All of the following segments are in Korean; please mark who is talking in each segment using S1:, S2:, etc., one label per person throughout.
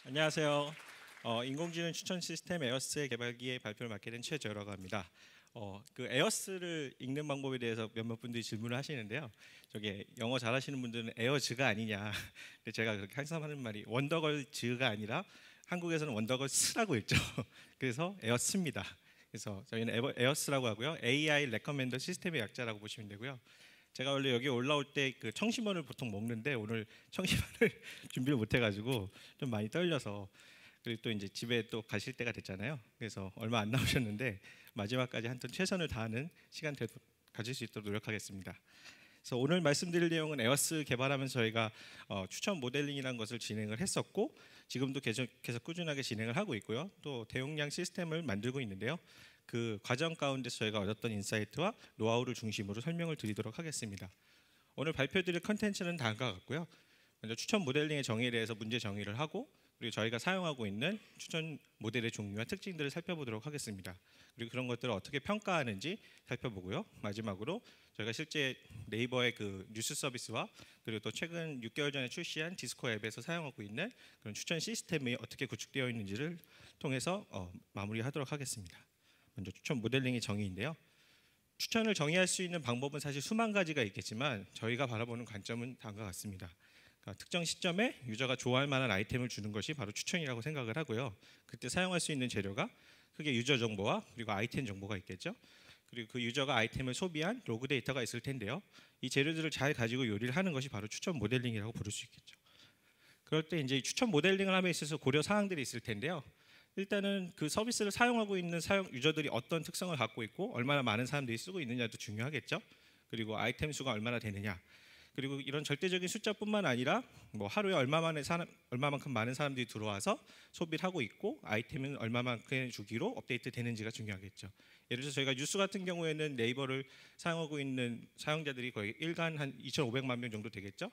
S1: 안녕하세요. 인공지능 추천 시스템 에어스의 개발기의 발표를 맡게 된 최재호라고 합니다. 그 에어스를 읽는 방법에 대해서 몇몇 분들이 질문을 하시는데요. 저게 영어 잘하시는 분들은 에어즈가 아니냐. 근데 제가 그렇게 항상 하는 말이 원더걸즈가 아니라 한국에서는 원더걸스라고 읽죠. 그래서 에어스입니다. 그래서 저희는 에어스라고 하고요. AI 레커멘더 시스템의 약자라고 보시면 되고요. 제가 원래 여기 올라올 때 그 청심원을 보통 먹는데 오늘 청심원을 준비를 못 해가지고 좀 많이 떨려서, 그리고 또 이제 집에 또 가실 때가 됐잖아요. 그래서 얼마 안 남으셨는데 마지막까지 한번 최선을 다하는 시간 가질 수 있도록 노력하겠습니다. 그래서 오늘 말씀드릴 내용은 에어스 개발하면서 저희가 추천 모델링이라는 것을 진행을 했었고, 지금도 계속해서 꾸준하게 진행을 하고 있고요. 또 대용량 시스템을 만들고 있는데요. 그 과정 가운데서 저희가 얻었던 인사이트와 노하우를 중심으로 설명을 드리도록 하겠습니다. 오늘 발표드릴 컨텐츠는 다음과 같고요. 먼저 추천 모델링의 정의에 대해서 문제 정의를 하고, 그리고 저희가 사용하고 있는 추천 모델의 종류와 특징들을 살펴보도록 하겠습니다. 그리고 그런 것들을 어떻게 평가하는지 살펴보고요. 마지막으로 저희가 실제 네이버의 그 뉴스 서비스와 그리고 또 최근 6개월 전에 출시한 디스코 앱에서 사용하고 있는 그런 추천 시스템이 어떻게 구축되어 있는지를 통해서 마무리하도록 하겠습니다. 먼저 추천 모델링의 정의인데요. 추천을 정의할 수 있는 방법은 사실 수만 가지가 있겠지만 저희가 바라보는 관점은 다음과 같습니다. 그러니까 특정 시점에 유저가 좋아할 만한 아이템을 주는 것이 바로 추천이라고 생각을 하고요. 그때 사용할 수 있는 재료가 크게 유저 정보와 그리고 아이템 정보가 있겠죠. 그리고 그 유저가 아이템을 소비한 로그 데이터가 있을 텐데요. 이 재료들을 잘 가지고 요리를 하는 것이 바로 추천 모델링이라고 부를 수 있겠죠. 그럴 때 이제 추천 모델링을 함에 있어서 고려 사항들이 있을 텐데요. 일단은 그 서비스를 사용하고 있는 유저들이 어떤 특성을 갖고 있고 얼마나 많은 사람들이 쓰고 있느냐도 중요하겠죠. 그리고 아이템 수가 얼마나 되느냐. 그리고 이런 절대적인 숫자뿐만 아니라 뭐 하루에 얼마만큼 많은 사람들이 들어와서 소비를 하고 있고 아이템은 얼마만큼의 주기로 업데이트 되는지가 중요하겠죠. 예를 들어서 저희가 뉴스 같은 경우에는 네이버를 사용하고 있는 사용자들이 거의 일간 한 2,500만 명 정도 되겠죠.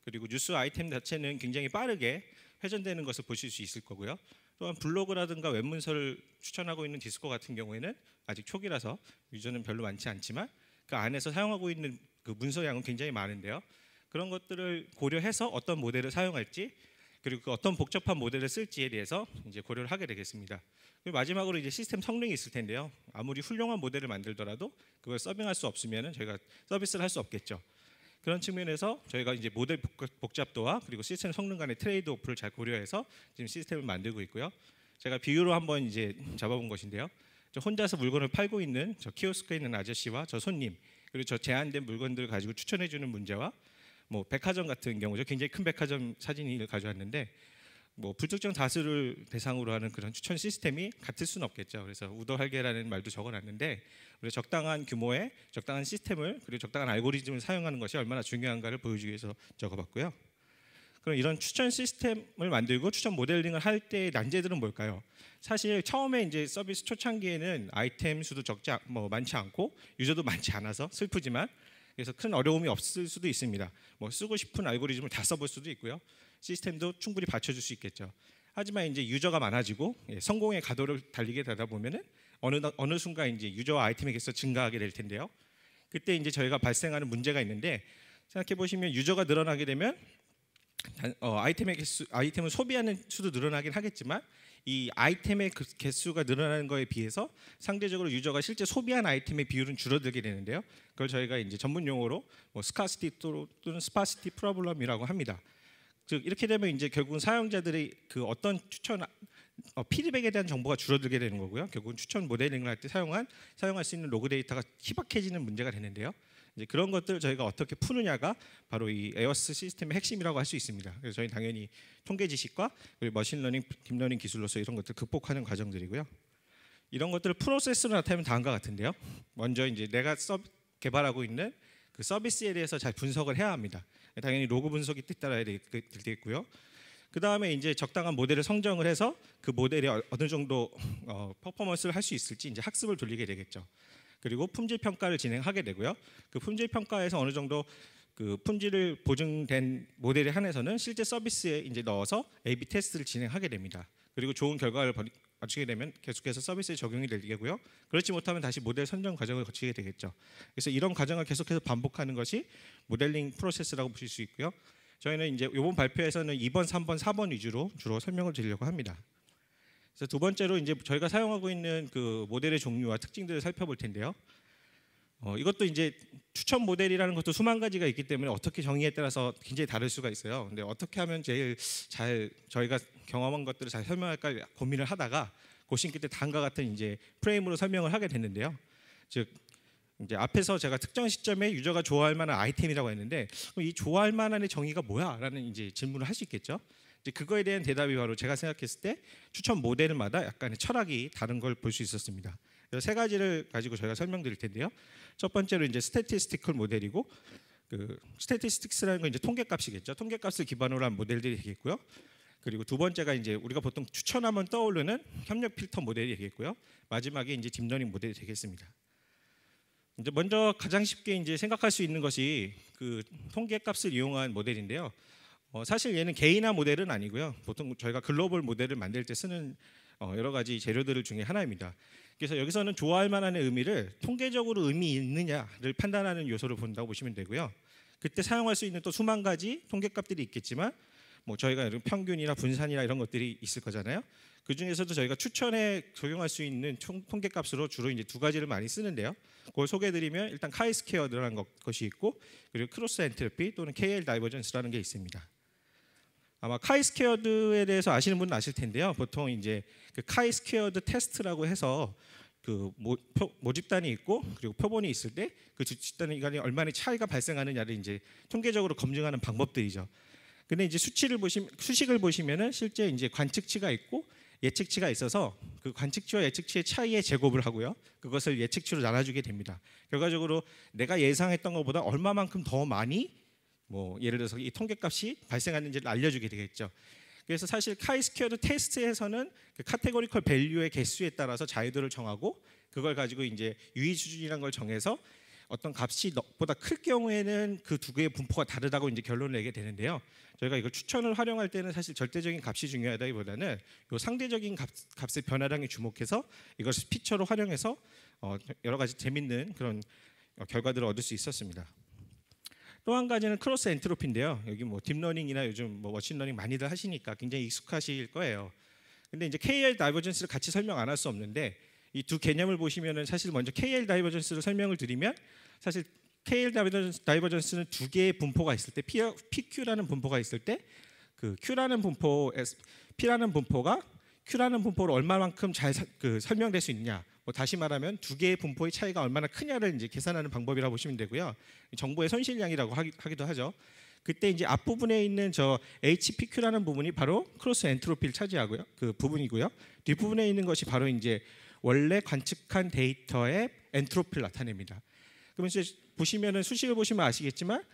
S1: 그리고 뉴스 아이템 자체는 굉장히 빠르게 회전되는 것을 보실 수 있을 거고요. 또한 블로그라든가 웹문서를 추천하고 있는 디스코 같은 경우에는 아직 초기라서 유저는 별로 많지 않지만 그 안에서 사용하고 있는 그 문서량은 굉장히 많은데요. 그런 것들을 고려해서 어떤 모델을 사용할지, 그리고 그 어떤 복잡한 모델을 쓸지에 대해서 이제 고려를 하게 되겠습니다. 그리고 마지막으로 이제 시스템 성능이 있을 텐데요. 아무리 훌륭한 모델을 만들더라도 그걸 서빙할 수 없으면 저희가 서비스를 할 수 없겠죠. 그런 측면에서 저희가 이제 모델 복잡도와 그리고 시스템 성능 간의 트레이드오프를 잘 고려해서 지금 시스템을 만들고 있고요. 제가 비유로 한번 이제 잡아본 것인데요. 저 혼자서 물건을 팔고 있는 저 키오스크에 있는 아저씨와 저 손님, 그리고 저 제한된 물건들을 가지고 추천해주는 문제와 뭐 백화점 같은 경우죠. 굉장히 큰 백화점 사진을 가져왔는데 뭐 불특정 다수를 대상으로 하는 그런 추천 시스템이 같을 수는 없겠죠. 그래서 우더할게라는 말도 적어놨는데 우리 적당한 규모의 적당한 시스템을 그리고 적당한 알고리즘을 사용하는 것이 얼마나 중요한가를 보여주기 위해서 적어봤고요. 그럼 이런 추천 시스템을 만들고 추천 모델링을 할 때의 난제들은 뭘까요? 사실 처음에 이제 서비스 초창기에는 아이템 수도 많지 않고 유저도 많지 않아서 슬프지만 그래서 큰 어려움이 없을 수도 있습니다. 뭐 쓰고 싶은 알고리즘을 다 써볼 수도 있고요. 시스템도 충분히 받쳐줄 수 있겠죠. 하지만 이제 유저가 많아지고 성공의 가도를 달리게 되다 보면은 어느 순간 이제 유저와 아이템의 개수가 증가하게 될 텐데요. 그때 이제 저희가 발생하는 문제가 있는데 생각해 보시면 유저가 늘어나게 되면 아이템을 소비하는 수도 늘어나긴 하겠지만 이 아이템의 그 개수가 늘어나는 거에 비해서 상대적으로 유저가 실제 소비한 아이템의 비율은 줄어들게 되는데요. 그걸 저희가 이제 전문 용어로 뭐 스카시티 또는 스파시티 프로블럼이라고 합니다. 즉 이렇게 되면 이제 결국은 사용자들이 그 어떤 피드백에 대한 정보가 줄어들게 되는 거고요. 결국은 추천 모델링을 할 때 사용할 수 있는 로그 데이터가 희박해지는 문제가 되는데요. 이제 그런 것들을 저희가 어떻게 푸느냐가 바로 이 에어스 시스템의 핵심이라고 할 수 있습니다. 그래서 저희는 당연히 통계 지식과 그리고 머신러닝, 딥러닝 기술로서 이런 것들을 극복하는 과정들이고요. 이런 것들을 프로세스로 나타내면 다음과 같은데요. 먼저 이제 내가 개발하고 있는 그 서비스에 대해서 잘 분석을 해야 합니다. 당연히 로그 분석이 뒤따라야 되겠고요. 그 다음에 이제 적당한 모델을 성정을 해서 그 모델이 어느 정도 퍼포먼스를 할 수 있을지 이제 학습을 돌리게 되겠죠. 그리고 품질 평가를 진행하게 되고요. 그 품질 평가에서 어느 정도 그 품질을 보증된 모델에 한해서는 실제 서비스에 이제 넣어서 A/B 테스트를 진행하게 됩니다. 그리고 좋은 결과를 맞추게 되면 계속해서 서비스에 적용이 되고요. 그렇지 못하면 다시 모델 선정 과정을 거치게 되겠죠. 그래서 이런 과정을 계속해서 반복하는 것이 모델링 프로세스라고 보실 수 있고요. 저희는 이제 이번 발표에서는 2번, 3번, 4번 위주로 주로 설명을 드리려고 합니다. 그래서 두 번째로 이제 저희가 사용하고 있는 그 모델의 종류와 특징들을 살펴볼 텐데요. 이것도 이제 추천 모델이라는 것도 수만 가지가 있기 때문에 어떻게 정의에 따라서 굉장히 다를 수가 있어요. 근데 어떻게 하면 제일 잘 저희가 경험한 것들을 잘 설명할까 고민을 하다가 고심 끝에 다음과 같은 이제 프레임으로 설명을 하게 됐는데요. 즉 이제 앞에서 제가 특정 시점에 유저가 좋아할 만한 아이템이라고 했는데 이 좋아할 만한의 정의가 뭐야?라는 이제 질문을 할 수 있겠죠. 이제 그거에 대한 대답이 바로 제가 생각했을 때 추천 모델마다 약간의 철학이 다른 걸 볼 수 있었습니다. 그래서 세 가지를 가지고 저희가 설명드릴 텐데요. 첫 번째로 이제 스태티스티컬 모델이고, 그 스태티스틱스라는 건 이제 통계값이겠죠. 통계값을 기반으로 한 모델들이 되겠고요. 그리고 두 번째가 이제 우리가 보통 추천하면 떠오르는 협력 필터 모델이 되겠고요. 마지막에 이제 딥러닝 모델이 되겠습니다. 이제 먼저 가장 쉽게 이제 생각할 수 있는 것이 그 통계값을 이용한 모델인데요. 사실 얘는 개인화 모델은 아니고요. 보통 저희가 글로벌 모델을 만들 때 쓰는 여러 가지 재료들 중에 하나입니다. 그래서 여기서는 좋아할 만한 의미를 통계적으로 의미 있느냐를 판단하는 요소를 본다고 보시면 되고요. 그때 사용할 수 있는 또 수만 가지 통계값들이 있겠지만 뭐 저희가 평균이나 분산이나 이런 것들이 있을 거잖아요. 그 중에서도 저희가 추천에 적용할 수 있는 통계값으로 주로 이제 두 가지를 많이 쓰는데요. 그걸 소개해드리면 일단 카이스퀘어드라는 것이 있고, 그리고 크로스 엔트로피 또는 KL 다이버전스라는 게 있습니다. 아마 카이스퀘어드에 대해서 아시는 분은 아실 텐데요. 보통 이제 그 카이스퀘어드 테스트라고 해서 그 모집단이 있고 그리고 표본이 있을 때 그 집단이 간에 얼마나 차이가 발생하느냐를 이제 통계적으로 검증하는 방법들이죠. 근데 이제 수식을 보시면은 실제 이제 관측치가 있고 예측치가 있어서 그 관측치와 예측치의 차이의 제곱을 하고요. 그것을 예측치로 나눠주게 됩니다. 결과적으로 내가 예상했던 것보다 얼마만큼 더 많이 뭐 예를 들어서 이 통계값이 발생하는지를 알려주게 되겠죠. 그래서 사실 카이스퀘어드 테스트에서는 그 카테고리컬 밸류의 개수에 따라서 자유도를 정하고 그걸 가지고 이제 유의 수준이라는 걸 정해서 어떤 값이 보다 클 경우에는 그 두 개의 분포가 다르다고 이제 결론을 내게 되는데요. 저희가 이걸 추천을 활용할 때는 사실 절대적인 값이 중요하다기보다는 요 상대적인 값의 변화량에 주목해서 이것을 피처로 활용해서 여러 가지 재밌는 그런 결과들을 얻을 수 있었습니다. 또 한 가지는 크로스 엔트로피인데요. 여기 뭐 딥러닝이나 요즘 뭐 머신러닝 많이들 하시니까 굉장히 익숙하실 거예요. 근데 이제 KL 다이버전스를 같이 설명 안 할 수 없는데 이 두 개념을 보시면은 사실 먼저 KL 다이버전스를 설명을 드리면 사실 KL 다이버전스는 두 개의 분포가 있을 때 PQ라는 분포가 있을 때 그 Q라는 P라는 분포가 Q라는 분포로 얼마만큼 잘 설명될 수 있냐. 뭐 다시 말하면 두 개의 분포의 차이가 얼마나 크냐를 이제 계산하는 방법이라고 보시면 되고요. 정보의 손실량이라고 하기도 하죠. 그때 이제 앞부분에 있는 저 HPQ라는 부분이 바로 크로스 엔트로피를 차지하고요. 그 부분이고요. 뒷부분에 있는 것이 바로 이제 원래 관측한 데이터의 엔트로피를 나타냅니다. 그러면 이제 보시면은 수식을 보시면 아시겠지만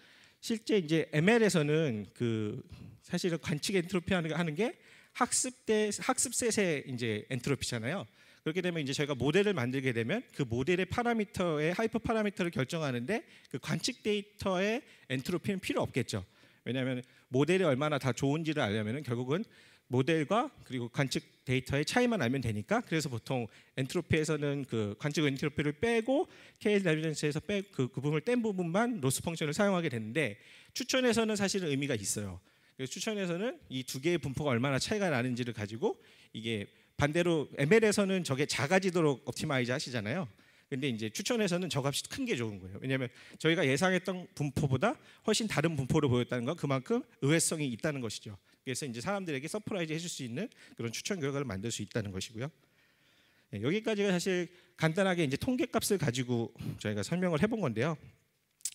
S1: 실제 이제 ML에서는 그 사실은 관측 엔트로피 하는 게 학습셋의 이제 엔트로피잖아요. 그렇게 되면 이제 저희가 모델을 만들게 되면 그 모델의 파라미터의 하이퍼 파라미터를 결정하는데 그 관측 데이터의 엔트로피는 필요 없겠죠. 왜냐하면 모델이 얼마나 다 좋은지를 알려면은 결국은 모델과 그리고 관측 데이터의 차이만 알면 되니까. 그래서 보통 엔트로피에서는 그 관측 엔트로피를 빼고 KL 다이버전스에서 그 부분을 뗀 부분만 로스 펑션을 사용하게 되는데 추천에서는 사실은 의미가 있어요. 그래서 추천에서는 이 두 개의 분포가 얼마나 차이가 나는지를 가지고 이게 반대로 ML에서는 저게 작아지도록 옵티마이즈 하시잖아요. 근데 이제 추천에서는 저 값이 큰 게 좋은 거예요. 왜냐하면 저희가 예상했던 분포보다 훨씬 다른 분포를 보였다는 건 그만큼 의외성이 있다는 것이죠. 그래서 이제 사람들에게 서프라이즈 해줄 수 있는 그런 추천 결과를 만들 수 있다는 것이고요. 네, 여기까지가 사실 간단하게 이제 통계값을 가지고 저희가 설명을 해본 건데요.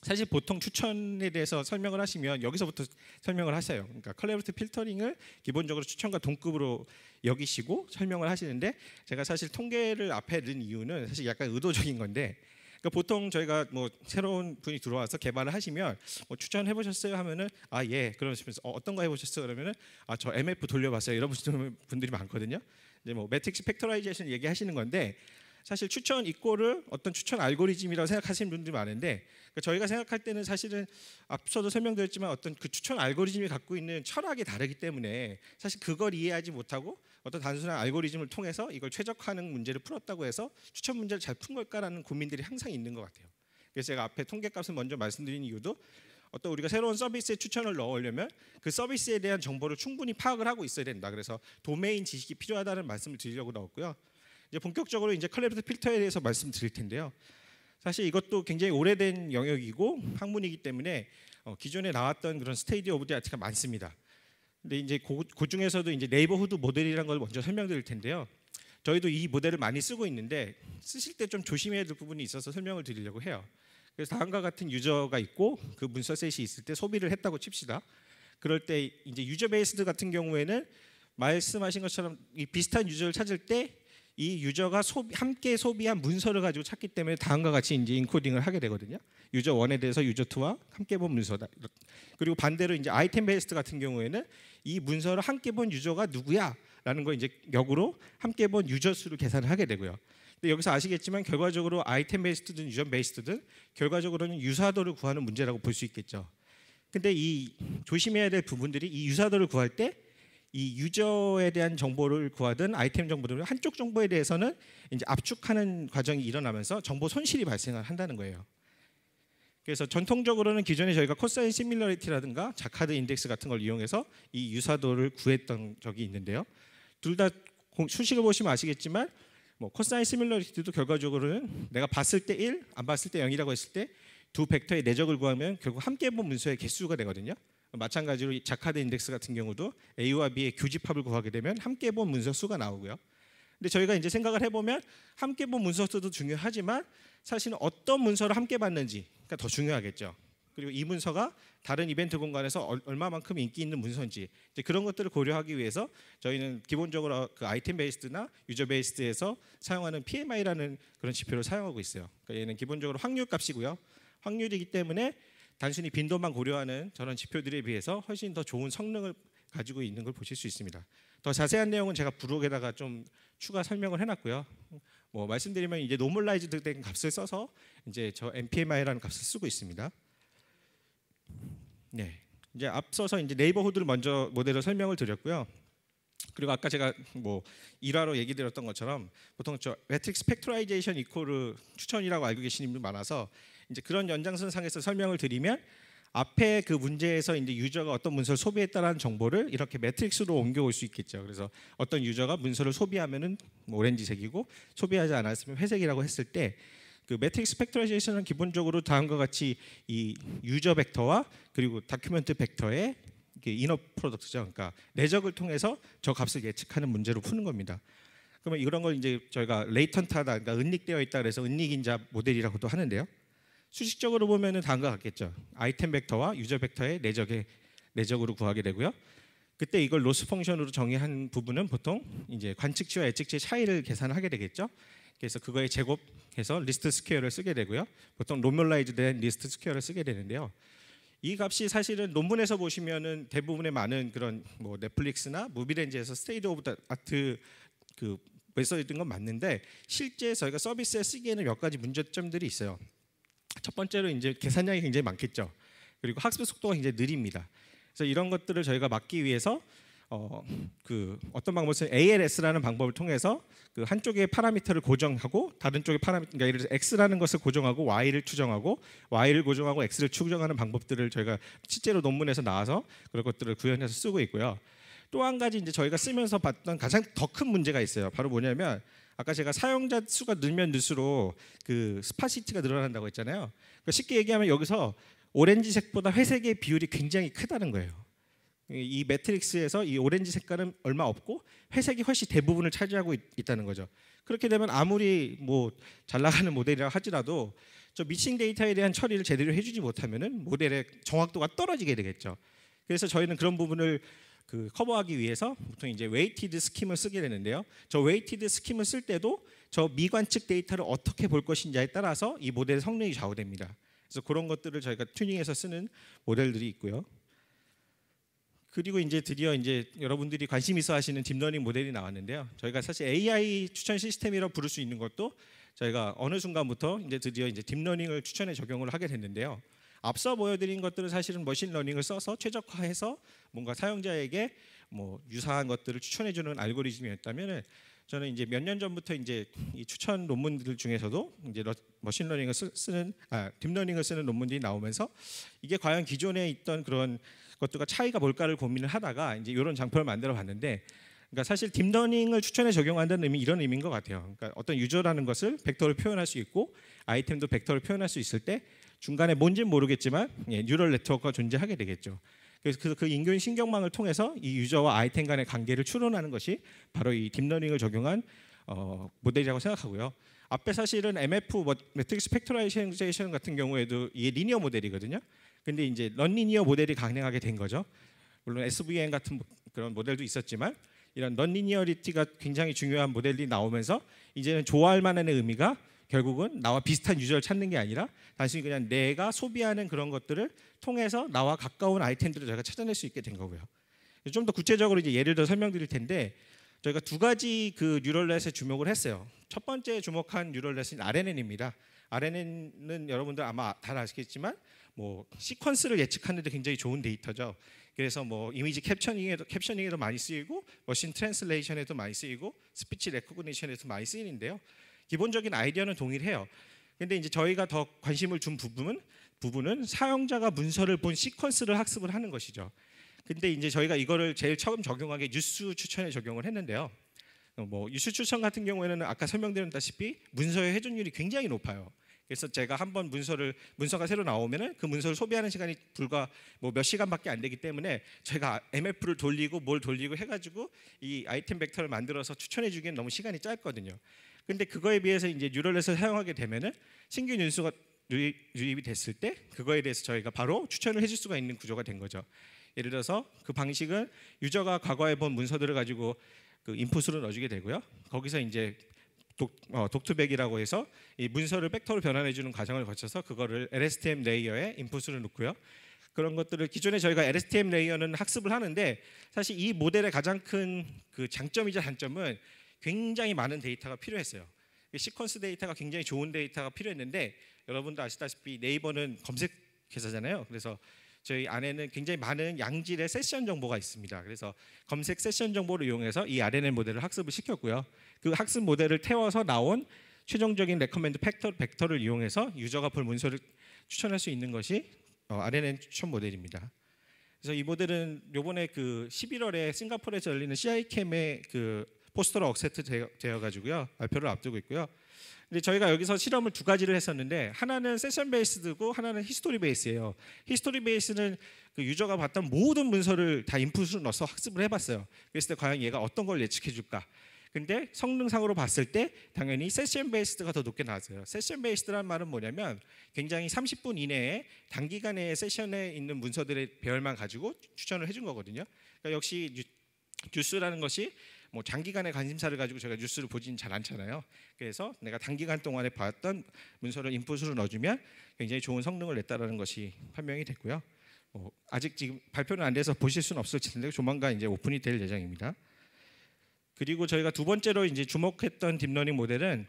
S1: 사실 보통 추천에 대해서 설명을 하시면 여기서부터 설명을 하세요. 그러니까 컬래버리티브 필터링을 기본적으로 추천과 동급으로 여기시고 설명을 하시는데 제가 사실 통계를 앞에 넣은 이유는 사실 약간 의도적인 건데 그러니까 보통 저희가 뭐 새로운 분이 들어와서 개발을 하시면 뭐 추천해 보셨어요 하면은 아 예 그러시면서 어떤 거 해보셨어요 그러면은 아 저 MF 돌려봤어요 이런 분들이 많거든요. 이제 뭐 매트릭스 팩터라이제이션 얘기하시는 건데 사실 추천 이꼴을 어떤 추천 알고리즘이라고 생각하시는 분들이 많은데 그러니까 저희가 생각할 때는 사실은 앞서도 설명드렸지만 어떤 그 추천 알고리즘이 갖고 있는 철학이 다르기 때문에 사실 그걸 이해하지 못하고 어떤 단순한 알고리즘을 통해서 이걸 최적화하는 문제를 풀었다고 해서 추천 문제를 잘 푼 걸까라는 고민들이 항상 있는 것 같아요. 그래서 제가 앞에 통계값을 먼저 말씀드린 이유도 어떤 우리가 새로운 서비스에 추천을 넣으려면 그 서비스에 대한 정보를 충분히 파악을 하고 있어야 된다. 그래서 도메인 지식이 필요하다는 말씀을 드리려고 넣었고요. 이제 본격적으로 이제 컬렉티브 필터에 대해서 말씀드릴 텐데요. 사실 이것도 굉장히 오래된 영역이고 학문이기 때문에 기존에 나왔던 그런 스테이디 오브 더 아트가 많습니다. 근데 이제 그 중에서도 이제 네이버후드 모델이라는 걸 먼저 설명드릴 텐데요. 저희도 이 모델을 많이 쓰고 있는데 쓰실 때 좀 조심해야 될 부분이 있어서 설명을 드리려고 해요. 그래서 다음과 같은 유저가 있고 그 문서셋이 있을 때 소비를 했다고 칩시다. 그럴 때 이제 유저 베이스드 같은 경우에는 말씀하신 것처럼 이 비슷한 유저를 찾을 때 이 유저가 함께 소비한 문서를 가지고 찾기 때문에 다음과 같이 이제 인코딩을 하게 되거든요. 유저 1에 대해서 유저 2와 함께 본 문서다. 그리고 반대로 이제 아이템 베이스드 같은 경우에는 이 문서를 함께 본 유저가 누구야라는 거 이제 역으로 함께 본 유저 수를 계산을 하게 되고요. 근데 여기서 아시겠지만 결과적으로 아이템 베이스드든 유저 베이스드든 결과적으로는 유사도를 구하는 문제라고 볼 수 있겠죠. 근데 이 조심해야 될 부분들이 이 유사도를 구할 때 이 유저에 대한 정보를 구하든 아이템 정보든 한쪽 정보에 대해서는 이제 압축하는 과정이 일어나면서 정보 손실이 발생을 한다는 거예요. 그래서 전통적으로는 기존에 저희가 코사인 시밀러리티라든가 자카드 인덱스 같은 걸 이용해서 이 유사도를 구했던 적이 있는데요. 둘 다 수식을 보시면 아시겠지만 뭐 코사인 시밀러리티도 결과적으로는 내가 봤을 때 1, 안 봤을 때 0이라고 했을 때 두 벡터의 내적을 구하면 결국 함께 본 문서의 개수가 되거든요. 마찬가지로 이 자카드 인덱스 같은 경우도 A와 B의 교집합을 구하게 되면 함께 본 문서 수가 나오고요. 근데 저희가 이제 생각을 해보면 함께 본 문서 수도 중요하지만 사실은 어떤 문서를 함께 봤는지가 더 중요하겠죠. 그리고 이 문서가 다른 이벤트 공간에서 얼마만큼 인기 있는 문서인지 이제 그런 것들을 고려하기 위해서 저희는 기본적으로 그 아이템 베이스드나 유저 베이스드에서 사용하는 PMI라는 그런 지표를 사용하고 있어요. 그러니까 얘는 기본적으로 확률 값이고요. 확률이기 때문에 단순히 빈도만 고려하는 저런 지표들에 비해서 훨씬 더 좋은 성능을 가지고 있는 걸 보실 수 있습니다. 더 자세한 내용은 제가 블록에다가 좀 추가 설명을 해놨고요. 뭐 말씀드리면 이제 노멀라이즈드 된 값을 써서 이제 저 NPMI라는 값을 쓰고 있습니다. 네, 이제 앞서서 이제 네이버후드를 먼저 모델을 설명을 드렸고요. 그리고 아까 제가 뭐 일화로 얘기 드렸던 것처럼 보통 저 매트릭스 팩토라이제이션 이퀄을 추천이라고 알고 계시는 분이 많아서 이제 그런 연장선상에서 설명을 드리면 앞에 그 문제에서 이제 유저가 어떤 문서를 소비했다라는 정보를 이렇게 매트릭스로 옮겨올 수 있겠죠. 그래서 어떤 유저가 문서를 소비하면은 뭐 오렌지색이고 소비하지 않았으면 회색이라고 했을 때 그 매트릭스 팩토라이제이션은 기본적으로 다음과 같이 이 유저 벡터와 그리고 다큐멘트 벡터의 이너 프로덕트죠. 그러니까 내적을 통해서 저 값을 예측하는 문제로 푸는 겁니다. 그러면 이런 걸 이제 저희가 레이턴트하다, 그러니까 은닉되어 있다 그래서 은닉인자 모델이라고도 하는데요. 수식적으로 보면은 다음과 같겠죠. 아이템 벡터와 유저 벡터의 내적으로 구하게 되고요. 그때 이걸 로스 펑션으로 정의한 부분은 보통 이제 관측치와 예측치의 차이를 계산하게 되겠죠. 그래서 그거에 제곱해서 리스트 스퀘어를 쓰게 되고요. 보통 노멀라이즈된 리스트 스퀘어를 쓰게 되는데요. 이 값이 사실은 논문에서 보시면은 대부분의 많은 그런 뭐 넷플릭스나 무비렌즈에서 스테이트 오브 더 아트 그 메서드인 건 맞는데 실제 저희가 서비스에 쓰기에는 몇 가지 문제점들이 있어요. 첫 번째로 이제 계산량이 굉장히 많겠죠. 그리고 학습 속도가 굉장히 느립니다. 그래서 이런 것들을 저희가 막기 위해서 어떤 방법을 쓰면 ALS라는 방법을 통해서 그 한쪽의 파라미터를 고정하고 다른 쪽의 파라미터, 그러니까 예를 들어서 X라는 것을 고정하고 Y를 추정하고 Y를 고정하고 X를 추정하는 방법들을 저희가 실제로 논문에서 나와서 그런 것들을 구현해서 쓰고 있고요. 또 한 가지 이제 저희가 쓰면서 봤던 가장 더 큰 문제가 있어요. 바로 뭐냐면 아까 제가 사용자 수가 늘면 늘수록 그 스파시티가 늘어난다고 했잖아요. 그러니까 쉽게 얘기하면 여기서 오렌지색보다 회색의 비율이 굉장히 크다는 거예요. 이 매트릭스에서 이 오렌지 색깔은 얼마 없고 회색이 훨씬 대부분을 차지하고 있다는 거죠. 그렇게 되면 아무리 뭐 잘 나가는 모델이라 하더라도 저 미싱 데이터에 대한 처리를 제대로 해주지 못하면은 모델의 정확도가 떨어지게 되겠죠. 그래서 저희는 그런 부분을 커버하기 위해서 보통 이제 웨이티드 스킴을 쓰게 되는데요. 저 웨이티드 스킴을 쓸 때도 저 미관측 데이터를 어떻게 볼 것인지에 따라서 이 모델의 성능이 좌우됩니다. 그래서 그런 것들을 저희가 튜닝해서 쓰는 모델들이 있고요. 그리고 이제 드디어 이제 여러분들이 관심 있어 하시는 딥러닝 모델이 나왔는데요. 저희가 사실 AI 추천 시스템이라고 부를 수 있는 것도 저희가 어느 순간부터 이제 드디어 이제 딥러닝을 추천에 적용을 하게 됐는데요. 앞서 보여드린 것들은 사실은 머신러닝을 써서 최적화해서 뭔가 사용자에게 뭐 유사한 것들을 추천해주는 알고리즘이었다면 저는 이제 몇 년 전부터 이제 이 추천 논문들 중에서도 이제 머신러닝을 쓰는 딥러닝을 쓰는 논문들이 나오면서 이게 과연 기존에 있던 그런 것들과 차이가 뭘까를 고민을 하다가 이제 이런 장표를 만들어 봤는데, 그러니까 사실 딥러닝을 추천에 적용한다는 의미 이런 의미인 것 같아요. 그러니까 어떤 유저라는 것을 벡터로 표현할 수 있고 아이템도 벡터로 표현할 수 있을 때 중간에 뭔지는 모르겠지만 뉴럴 네트워크가 존재하게 되겠죠. 그래서 그 인공 신경망을 통해서 이 유저와 아이템 간의 관계를 추론하는 것이 바로 이 딥러닝을 적용한 모델이라고 생각하고요. 앞에 사실은 MF 매트릭스 팩토라이제이션 같은 경우에도 이게 리니어 모델이거든요. 근데 이제 넌리니어 모델이 가능하게 된 거죠. 물론 SVM 같은 그런 모델도 있었지만 이런 넌리니어리티가 굉장히 중요한 모델이 나오면서 이제는 좋아할 만한 의미가 결국은 나와 비슷한 유저를 찾는 게 아니라 단순히 그냥 내가 소비하는 그런 것들을 통해서 나와 가까운 아이템들을 저희가 찾아낼 수 있게 된 거고요. 좀 더 구체적으로 이제 예를 들어 설명드릴 텐데, 저희가 두 가지 그 뉴럴넷에 주목을 했어요. 첫 번째 주목한 뉴럴넷은 RNN입니다. RNN은 여러분들 아마 다 아시겠지만 뭐 시퀀스를 예측하는 데 굉장히 좋은 데이터죠. 그래서 뭐 이미지 캡셔닝에도 많이 쓰이고 머신 트랜슬레이션에도 많이 쓰이고 스피치 레코그니션에도 많이 쓰이는데요. 기본적인 아이디어는 동일해요. 근데 이제 저희가 더 관심을 준 부분은 사용자가 문서를 본 시퀀스를 학습을 하는 것이죠. 근데 이제 저희가 이거를 제일 처음 적용한 게 뉴스 추천에 적용을 했는데요. 뭐 뉴스 추천 같은 경우에는 아까 설명드렸다시피 문서의 회전율이 굉장히 높아요. 그래서 제가 한번 문서가 새로 나오면은 그 문서를 소비하는 시간이 불과 뭐 몇 시간밖에 안 되기 때문에 저희가 MF를 돌리고 뭘 돌리고 해가지고 이 아이템 벡터를 만들어서 추천해주기엔 너무 시간이 짧거든요. 근데 그거에 비해서 이제 뉴럴넷을 사용하게 되면은 신규 뉴스가 유입이 됐을 때 그거에 대해서 저희가 바로 추천을 해줄 수가 있는 구조가 된 거죠. 예를 들어서 그 방식은 유저가 과거에 본 문서들을 가지고 그 인풋으로 넣어주게 되고요. 거기서 이제 독투백이라고 해서 이 문서를 벡터로 변환해주는 과정을 거쳐서 그거를 LSTM 레이어에 인풋으로 넣고요. 그런 것들을 기존에 저희가 LSTM 레이어는 학습을 하는데 사실 이 모델의 가장 큰 그 장점이자 단점은 굉장히 많은 데이터가 필요했어요. 시퀀스 데이터가 굉장히 좋은 데이터가 필요했는데 여러분도 아시다시피 네이버는 검색 회사잖아요. 그래서 저희 안에는 굉장히 많은 양질의 세션 정보가 있습니다. 그래서 검색 세션 정보를 이용해서 이 RNN 모델을 학습을 시켰고요. 그 학습 모델을 태워서 나온 최종적인 레커멘드 벡터를 이용해서 유저가 볼 문서를 추천할 수 있는 것이 RNN 추천 모델입니다. 그래서 이 모델은 이번에 그 11월에 싱가포르에서 열리는 CICAM의 그 포스터로 억세트 되어 가지고요. 발표를 앞두고 있고요. 근데 저희가 여기서 실험을 두 가지를 했었는데 하나는 세션 베이스드고 하나는 히스토리 베이스예요. 히스토리 베이스는 그 유저가 봤던 모든 문서를 다 인풋으로 넣어서 학습을 해봤어요. 그랬을 때 과연 얘가 어떤 걸 예측해 줄까? 근데 성능상으로 봤을 때 당연히 세션 베이스드가 더 높게 나왔어요. 세션 베이스드란 말은 뭐냐면 굉장히 30분 이내에 단기간에 세션에 있는 문서들의 배열만 가지고 추천을 해준 거거든요. 그러니까 역시 뉴스라는 것이 뭐 장기간의 관심사를 가지고 제가 뉴스를 보지는 잘 않잖아요. 그래서 내가 단기간 동안에 봤던 문서를 인풋으로 넣어주면 굉장히 좋은 성능을 냈다라는 것이 판명이 됐고요. 아직 지금 발표는 안 돼서 보실 수는 없을 텐데 조만간 이제 오픈이 될 예정입니다. 그리고 저희가 두 번째로 이제 주목했던 딥러닝 모델은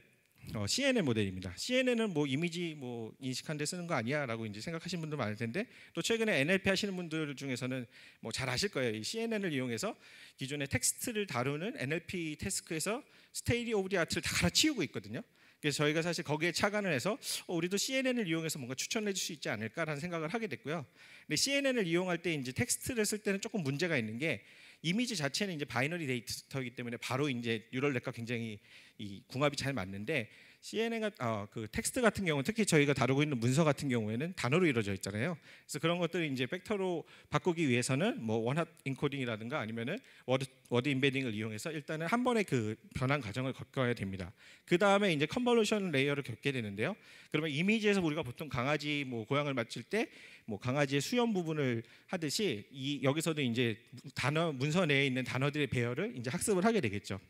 S1: CNN 모델입니다. CNN은 뭐 이미지 뭐 인식하는 데 쓰는 거 아니야라고 이제 생각하시는 분들 많을 텐데 또 최근에 NLP 하시는 분들 중에서는 뭐 잘 아실 거예요. 이 CNN을 이용해서 기존의 텍스트를 다루는 NLP 태스크에서 스테이트 오브 디 아트를 다 갈아치우고 있거든요. 그래서 저희가 사실 거기에 착안을 해서 우리도 CNN을 이용해서 뭔가 추천해 줄 수 있지 않을까라는 생각을 하게 됐고요. 근데 CNN을 이용할 때 이제 텍스트를 쓸 때는 조금 문제가 있는 게 이미지 자체는 이제 바이너리 데이터이기 때문에 바로 이제 뉴럴넷과 굉장히 이 궁합이 잘 맞는데 CNN 그 텍스트 같은 경우는 특히 저희가 다루고 있는 문서 같은 경우에는 단어로 이루어져 있잖아요. 그래서 그런 것들을 이제 벡터로 바꾸기 위해서는 뭐 원핫 인코딩이라든가 아니면은 워드 임베딩을 이용해서 일단은 한 번에 그 변환 과정을 겪어야 됩니다. 그 다음에 이제 컨볼루션 레이어를 겪게 되는데요. 그러면 이미지에서 우리가 보통 강아지 뭐 고양이를 맞출 때 뭐 강아지의 수염 부분을 하듯이 여기서도 이제 문서 내에 있는 단어들의 배열을 이제 학습을 하게 되겠죠.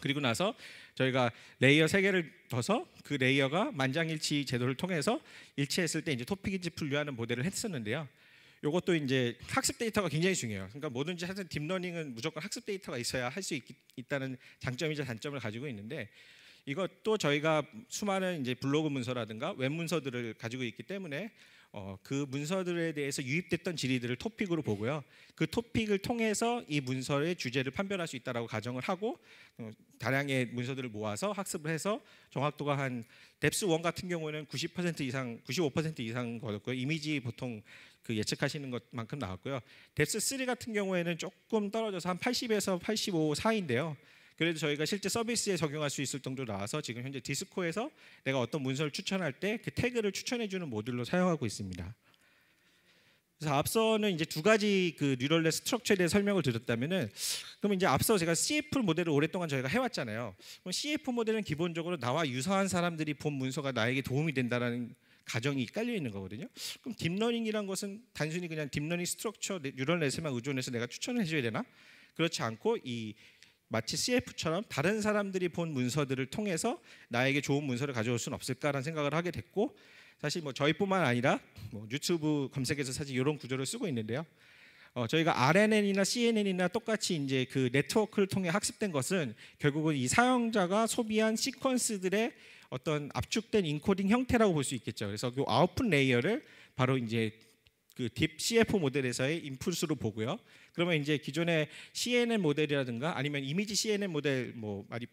S1: 그리고 나서 저희가 레이어 3개를 둬서 그 레이어가 만장일치 제도를 통해서 일치했을 때 이제 토픽인지 분류하는 모델을 했었는데요. 이것도 이제 학습 데이터가 굉장히 중요해요. 그러니까 뭐든지 하여튼 딥러닝은 무조건 학습 데이터가 있어야 할 수 있다는 장점이자 단점을 가지고 있는데 이것도 저희가 수많은 이제 블로그 문서라든가 웹 문서들을 가지고 있기 때문에 그 문서들에 대해서 유입됐던 질의들을 토픽으로 보고요. 그 토픽을 통해서 이 문서의 주제를 판별할 수 있다라고 가정을 하고 다량의 문서들을 모아서 학습을 해서 정확도가 한 뎁스 1 같은 경우에는 90% 이상, 95% 이상 거뒀고요. 이미지 보통 그 예측하시는 것만큼 나왔고요. 뎁스 3 같은 경우에는 조금 떨어져서 한 80에서 85 사이인데요. 그래도 저희가 실제 서비스에 적용할 수 있을 정도로 나와서 지금 현재 디스코에서 내가 어떤 문서를 추천할 때 그 태그를 추천해주는 모듈로 사용하고 있습니다. 그래서 앞서는 이제 두 가지 그 뉴럴넷 스트럭처에 대해 설명을 드렸다면은, 그럼 이제 앞서 제가 CF 모델을 오랫동안 저희가 해왔잖아요. 그럼 CF 모델은 기본적으로 나와 유사한 사람들이 본 문서가 나에게 도움이 된다라는 가정이 깔려 있는 거거든요. 그럼 딥러닝이란 것은 단순히 그냥 딥러닝 스트럭처 뉴럴넷에만 의존해서 내가 추천을 해줘야 되나? 그렇지 않고 이 마치 CF처럼 다른 사람들이 본 문서들을 통해서 나에게 좋은 문서를 가져올 수는 없을까라는 생각을 하게 됐고, 사실 뭐 저희뿐만 아니라 뭐 유튜브 검색에서 사실 이런 구조를 쓰고 있는데요. 저희가 RNN이나 CNN이나 똑같이 이제 그 네트워크를 통해 학습된 것은 결국은 이 사용자가 소비한 시퀀스들의 어떤 압축된 인코딩 형태라고 볼 수 있겠죠. 그래서 그 아웃풋 레이어를 바로 이제 그 딥 CF 모델에서의 인풋으로 보고요. 그러면 이제 기존의 CNN 모델이라든가 아니면 이미지 CNN 모델, 뭐 많이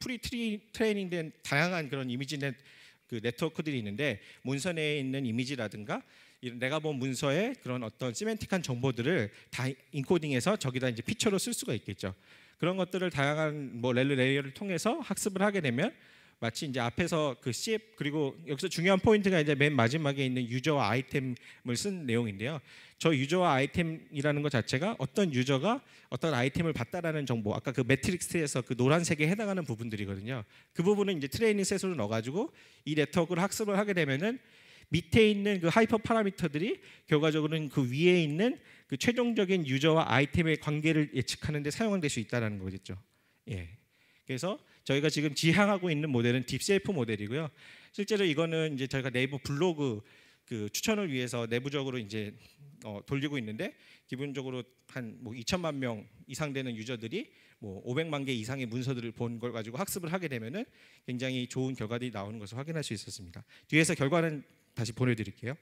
S1: 트레이닝된 다양한 그런 이미지 그 네트워크들이 있는데, 문서 내에 있는 이미지라든가 내가 본 문서의 그런 어떤 시멘틱한 정보들을 다 인코딩해서 저기다 이제 피처로 쓸 수가 있겠죠. 그런 것들을 다양한 뭐 렐루 레이어를 통해서 학습을 하게 되면 마치 이제 앞에서 그 CF, 그리고 여기서 중요한 포인트가 이제 맨 마지막에 있는 유저와 아이템을 쓴 내용인데요. 저 유저와 아이템이라는 것 자체가 어떤 유저가 어떤 아이템을 봤다라는 정보, 아까 그 매트릭스에서 그 노란색에 해당하는 부분들이거든요. 그 부분은 이제 트레이닝 셋으로 넣어가지고 이 네트워크를 학습을 하게 되면은 밑에 있는 그 하이퍼 파라미터들이 결과적으로는 그 위에 있는 그 최종적인 유저와 아이템의 관계를 예측하는 데 사용될 수 있다는 거겠죠. 예. 그래서 저희가 지금 지향하고 있는 모델은 딥셀프 모델이고요. 실제로 이거는 이제 저희가 네이버 블로그 그 추천을 위해서 내부적으로 이제 돌리고 있는데, 기본적으로 한 뭐 2천만 명 이상 되는 유저들이 뭐 500만 개 이상의 문서들을 본 걸 가지고 학습을 하게 되면은 굉장히 좋은 결과들이 나오는 것을 확인할 수 있었습니다. 뒤에서 결과는 다시 보내드릴게요.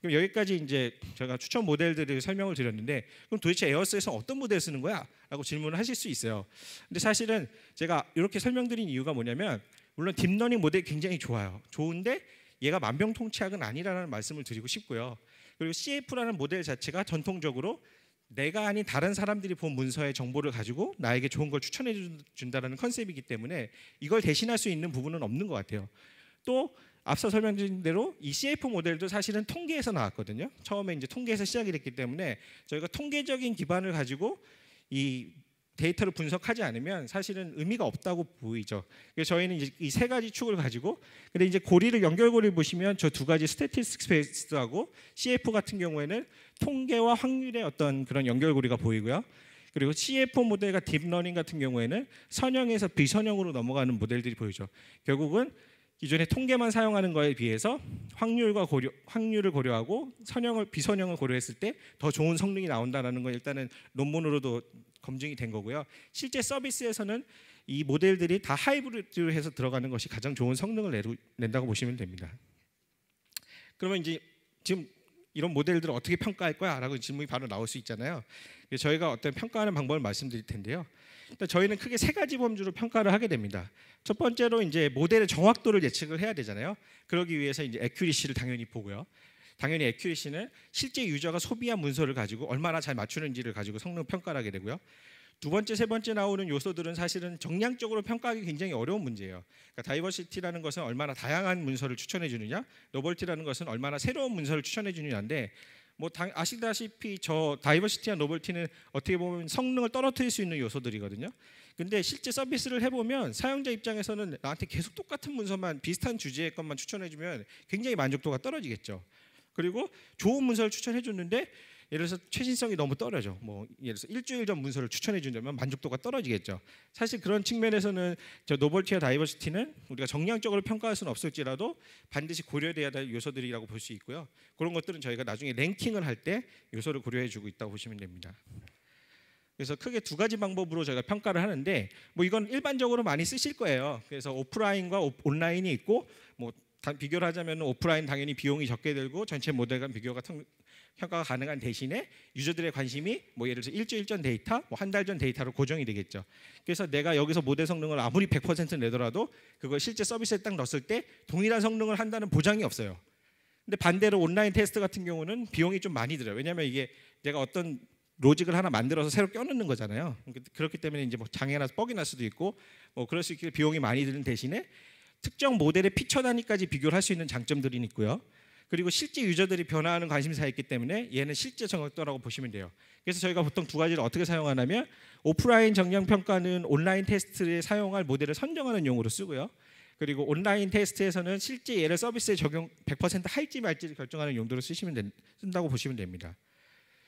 S1: 그럼 여기까지 이제 제가 추천 모델들을 설명을 드렸는데, 그럼 도대체 에어스에서 어떤 모델을 쓰는 거야? 라고 질문을 하실 수 있어요. 근데 사실은 제가 이렇게 설명드린 이유가 뭐냐면, 물론 딥러닝 모델이 굉장히 좋아요. 좋은데 얘가 만병통치약은 아니라는 말씀을 드리고 싶고요. 그리고 CF라는 모델 자체가 전통적으로 내가 아닌 다른 사람들이 본 문서의 정보를 가지고 나에게 좋은 걸 추천해 준다는 컨셉이기 때문에 이걸 대신할 수 있는 부분은 없는 것 같아요. 또 앞서 설명드린 대로 이 CF 모델도 사실은 통계에서 나왔거든요. 처음에 이제 통계에서 시작이 됐기 때문에 저희가 통계적인 기반을 가지고 이 데이터를 분석하지 않으면 사실은 의미가 없다고 보이죠. 그래서 저희는 이제 이 세 가지 축을 가지고, 근데 이제 고리를 연결고리를 보시면 저 두 가지 스태티스틱 베이스하고 CF 같은 경우에는 통계와 확률의 어떤 그런 연결고리가 보이고요. 그리고 CF 모델과 딥러닝 같은 경우에는 선형에서 비선형으로 넘어가는 모델들이 보이죠. 결국은 기존의 통계만 사용하는 거에 비해서 확률을 고려하고 선형을 비선형을 고려했을 때 더 좋은 성능이 나온다는 건 일단은 논문으로도 검증이 된 거고요. 실제 서비스에서는 이 모델들이 다 하이브리드로 해서 들어가는 것이 가장 좋은 성능을 낸다고 보시면 됩니다. 그러면 이제 지금 이런 모델들을 어떻게 평가할 거야? 라고 질문이 바로 나올 수 있잖아요. 저희가 어떤 평가하는 방법을 말씀드릴 텐데요. 일단 저희는 크게 세 가지 범주로 평가를 하게 됩니다. 첫 번째로 이제 모델의 정확도를 예측을 해야 되잖아요. 그러기 위해서 이제 애큐리시를 당연히 보고요. 당연히 애큐리시는 실제 유저가 소비한 문서를 가지고 얼마나 잘 맞추는지를 가지고 성능 평가를 하게 되고요. 두 번째, 세 번째 나오는 요소들은 사실은 정량적으로 평가하기 굉장히 어려운 문제예요. 그러니까 다이버시티라는 것은 얼마나 다양한 문서를 추천해 주느냐, 노벌티라는 것은 얼마나 새로운 문서를 추천해 주느냐인데, 뭐 아시다시피 저 다이버시티와 노벌티는 어떻게 보면 성능을 떨어뜨릴 수 있는 요소들이거든요. 근데 실제 서비스를 해보면 사용자 입장에서는 나한테 계속 똑같은 문서만, 비슷한 주제의 것만 추천해 주면 굉장히 만족도가 떨어지겠죠. 그리고 좋은 문서를 추천해 줬는데 예를 들어서 최신성이 너무 떨어져. 뭐 예를 들어서 일주일 전 문서를 추천해 준다면 만족도가 떨어지겠죠. 사실 그런 측면에서는 저 노벌티와 다이버시티는 우리가 정량적으로 평가할 수는 없을지라도 반드시 고려돼야 될 요소들이라고 볼 수 있고요. 그런 것들은 저희가 나중에 랭킹을 할 때 요소를 고려해 주고 있다고 보시면 됩니다. 그래서 크게 두 가지 방법으로 저희가 평가를 하는데, 뭐 이건 일반적으로 많이 쓰실 거예요. 그래서 오프라인과 온라인이 있고, 뭐 비교를 하자면 오프라인 당연히 비용이 적게 들고 전체 모델 간 비교가 평가가 가능한 대신에 유저들의 관심이 뭐 예를 들어서 일주일 전 데이터, 뭐 한 달 전 데이터로 고정이 되겠죠. 그래서 내가 여기서 모델 성능을 아무리 100% 내더라도 그걸 실제 서비스에 딱 넣었을 때 동일한 성능을 한다는 보장이 없어요. 근데 반대로 온라인 테스트 같은 경우는 비용이 좀 많이 들어요. 왜냐하면 이게 내가 어떤 로직을 하나 만들어서 새로 껴넣는 거잖아요. 그렇기 때문에 이제 뭐 장애나 뻑이 날 수도 있고 뭐 그럴 수 있게 비용이 많이 드는 대신에 특정 모델의 피처 단위까지 비교를 할 수 있는 장점들이 있고요. 그리고 실제 유저들이 변화하는 관심사가 있기 때문에 얘는 실제 정확도라고 보시면 돼요. 그래서 저희가 보통 두 가지를 어떻게 사용하냐면 오프라인 정량 평가는 온라인 테스트에 사용할 모델을 선정하는 용으로 쓰고요. 그리고 온라인 테스트에서는 실제 얘를 서비스에 적용 100% 할지 말지를 결정하는 용도로 쓴다고 보시면 됩니다.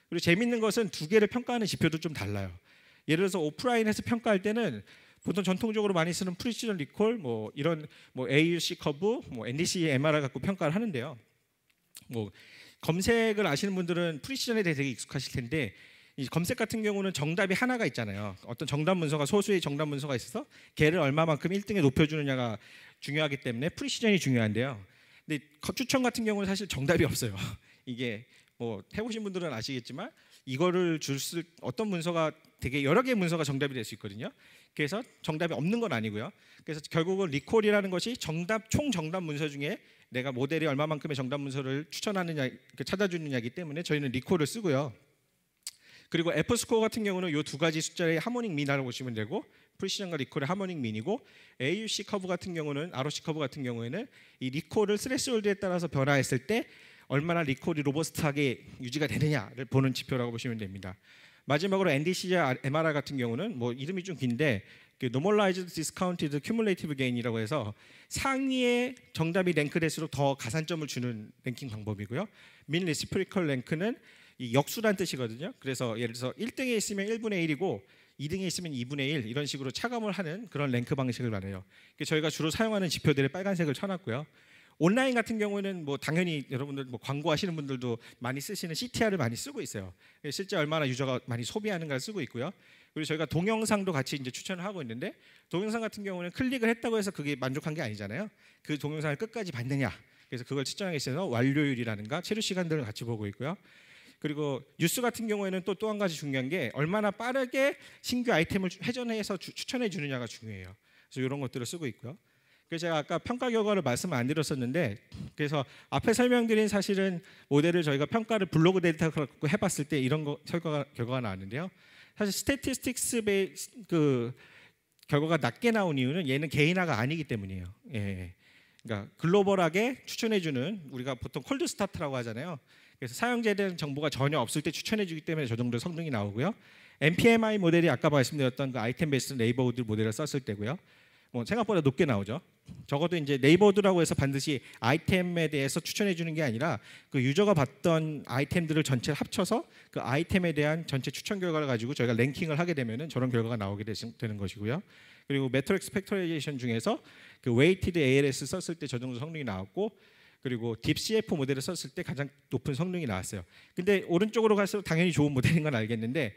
S1: 그리고 재밌는 것은 두 개를 평가하는 지표도 좀 달라요. 예를 들어서 오프라인에서 평가할 때는 보통 전통적으로 많이 쓰는 프리시전 리콜, 뭐 이런 뭐 AUC 커브, 뭐 NDC MRR 갖고 평가를 하는데요. 뭐 검색을 아시는 분들은 프리시전에 대해 되게 익숙하실 텐데 이 검색 같은 경우는 정답이 하나가 있잖아요. 어떤 정답 문서가 소수의 정답 문서가 있어서 걔를 얼마만큼 1등에 높여주느냐가 중요하기 때문에 프리시전이 중요한데요. 근데 추천 같은 경우는 사실 정답이 없어요. 이게 뭐 해보신 분들은 아시겠지만 이거를 어떤 문서가 되게 여러 개의 문서가 정답이 될 수 있거든요. 그래서 정답이 없는 건 아니고요. 그래서 결국은 리콜이라는 것이 총 정답 문서 중에 내가 모델이 얼마만큼의 정답 문서를 추천하느냐, 찾아주느냐이기 때문에 저희는 리콜을 쓰고요. 그리고 F 스코어 같은 경우는 이 두 가지 숫자의 하모닉 미나를 보시면 되고 프리시전과 리콜의 하모닉 민이고 AUC 커브 같은 경우는 ROC 커브 같은 경우에는 이 리콜을 스레스홀드에 따라서 변화했을 때 얼마나 리콜이 로버스트하게 유지가 되느냐를 보는 지표라고 보시면 됩니다. 마지막으로 NDC와 MRR 같은 경우는 뭐 이름이 좀 긴데 Normalized Discounted Cumulative Gain이라고 해서 상위의 정답이 랭크될수록 더 가산점을 주는 랭킹 방법이고요. Min Reciprocal Rank는 이 역수란 뜻이거든요. 그래서 예를 들어서 1등에 있으면 1분의 1이고 2등에 있으면 2분의 1 이런 식으로 차감을 하는 그런 랭크 방식을 말해요. 저희가 주로 사용하는 지표들의 빨간색을 쳐놨고요. 온라인 같은 경우는 뭐 당연히 여러분들 뭐 광고하시는 분들도 많이 쓰시는 CTR을 많이 쓰고 있어요. 실제 얼마나 유저가 많이 소비하는가를 쓰고 있고요. 그리고 저희가 동영상도 같이 이제 추천을 하고 있는데 동영상 같은 경우는 클릭을 했다고 해서 그게 만족한 게 아니잖아요. 그 동영상을 끝까지 봤느냐. 그래서 그걸 측정하기 위해서 완료율이라든가 체류 시간들을 같이 보고 있고요. 그리고 뉴스 같은 경우에는 또 한 가지 중요한 게 얼마나 빠르게 신규 아이템을 회전해서 추천해 주느냐가 중요해요. 그래서 이런 것들을 쓰고 있고요. 그래서 제가 아까 평가 결과를 말씀을 안 드렸었는데 그래서 앞에 설명드린 사실은 모델을 저희가 평가를 블로그 데이터 갖고 해봤을 때 이런 결과가 나왔는데요. 사실 스태티스틱스 그 결과가 낮게 나온 이유는 얘는 개인화가 아니기 때문이에요. 예. 그러니까 글로벌하게 추천해주는 우리가 보통 콜드 스타트라고 하잖아요. 그래서 사용자에 대한 정보가 전혀 없을 때 추천해주기 때문에 저 정도 성능이 나오고요. MPMI 모델이 아까 말씀드렸던 그 아이템 베이스 네이버우드 모델을 썼을 때고요. 뭐 생각보다 높게 나오죠. 적어도 이제 네이버우드라고 해서 반드시 아이템에 대해서 추천해 주는 게 아니라 그 유저가 봤던 아이템들을 전체를 합쳐서 그 아이템에 대한 전체 추천 결과를 가지고 저희가 랭킹을 하게 되면은 저런 결과가 나오게 되는 것이고요. 그리고 매트릭스 팩토라이제이션 중에서 그 웨이티드 ALS 썼을 때 저 정도 성능이 나왔고 그리고 딥 CF 모델을 썼을 때 가장 높은 성능이 나왔어요. 근데 오른쪽으로 갈수록 당연히 좋은 모델인 건 알겠는데